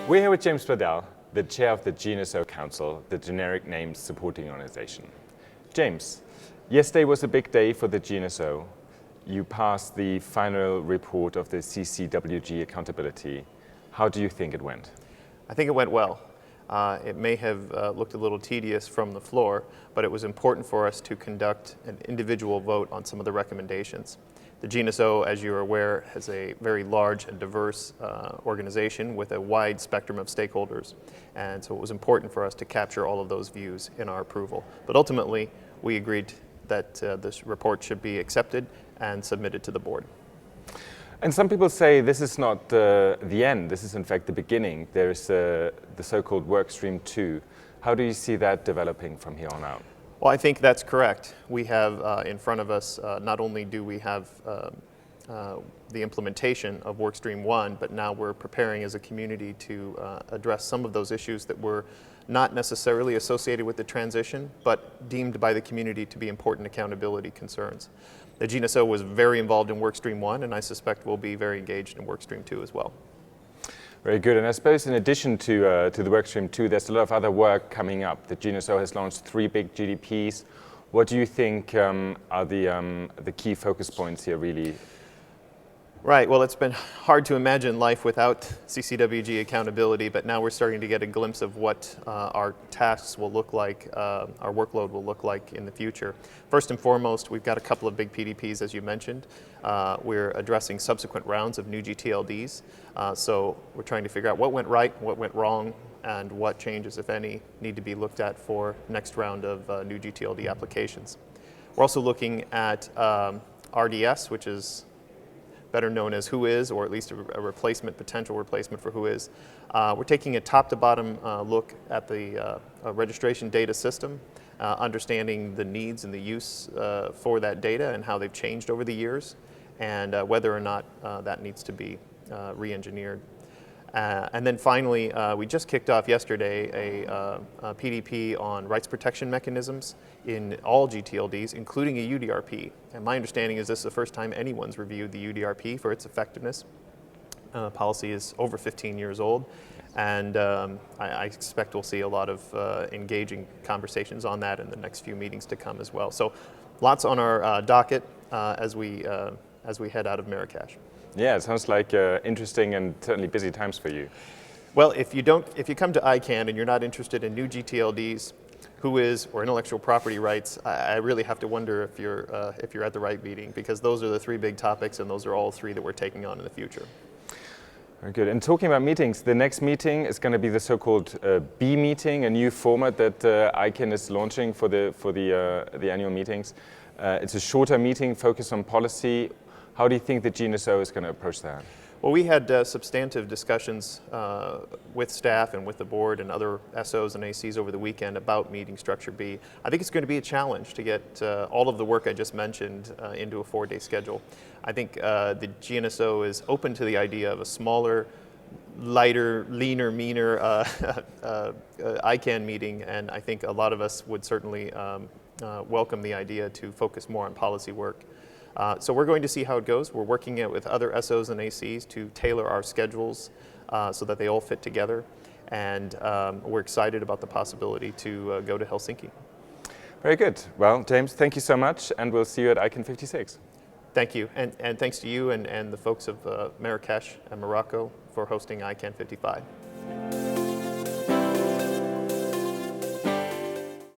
We're here with James Bladel, the chair of the GNSO Council, the generic names supporting organization. James, yesterday was a big day for the GNSO. You passed the final report of the CCWG-Accountability. How do you think it went? I think it went well. It may have looked a little tedious from the floor, but it was important for us to conduct an individual vote on some of the recommendations. The GNSO, as you're aware, has a very large and diverse organization with a wide spectrum of stakeholders. And so it was important for us to capture all of those views in our approval. But ultimately, we agreed that this report should be accepted and submitted to the board. And some people say this is not the end, this is in fact the beginning. There is the so-called Workstream 2. How do you see that developing from here on out? Well, I think that's correct. We have in front of us, not only do we have the implementation of Workstream 1, but now we're preparing as a community to address some of those issues that were not necessarily associated with the transition, but deemed by the community to be important accountability concerns. The GNSO was very involved in Workstream 1, and I suspect will be very engaged in Workstream 2 as well. Very good. And I suppose in addition to the Workstream 2, there's a lot of other work coming up. The GNSO has launched 3 big GDPs. What do you think are the key focus points here, really? Right. Well, it's been hard to imagine life without CCWG accountability, but now we're starting to get a glimpse of what our tasks will look like, our workload will look like in the future. First and foremost, we've got a couple of big PDPs, as you mentioned. We're addressing subsequent rounds of new GTLDs. So we're trying to figure out what went right, what went wrong, and what changes, if any, need to be looked at for next round of new GTLD applications. We're also looking at RDS, which is better known as WHOIS, or at least a replacement, potential replacement for WHOIS. We're taking a top-to-bottom look at the registration data system, understanding the needs and the use for that data and how they've changed over the years, and whether or not that needs to be re-engineered. And then finally, we just kicked off yesterday a PDP on rights protection mechanisms in all GTLDs, including a UDRP. And my understanding is this is the first time anyone's reviewed the UDRP for its effectiveness. Policy is over 15 years old, and I expect we'll see a lot of engaging conversations on that in the next few meetings to come as well. So lots on our docket as we head out of Marrakech. Yeah, it sounds like interesting and certainly busy times for you. Well, if you come to ICANN and you're not interested in new GTLDs, WHOIS, or intellectual property rights, I really have to wonder if you're at the right meeting, because those are the 3 big topics, and those are all 3 that we're taking on in the future. Very good. And talking about meetings, the next meeting is going to be the so-called B meeting, a new format that ICANN is launching for the annual meetings. It's a shorter meeting focused on policy. How do you think the GNSO is going to approach that? Well, we had substantive discussions with staff and with the board and other SOs and ACs over the weekend about meeting structure B. I think it's going to be a challenge to get all of the work I just mentioned into a 4-day schedule. I think the GNSO is open to the idea of a smaller, lighter, leaner, meaner ICANN meeting, and I think a lot of us would certainly welcome the idea to focus more on policy work. So we're going to see how it goes. We're working with other SOs and ACs to tailor our schedules so that they all fit together. And we're excited about the possibility to go to Helsinki. Very good. Well, James, thank you so much, and we'll see you at ICANN 56. Thank you. And thanks to you and the folks of Marrakech and Morocco for hosting ICANN 55.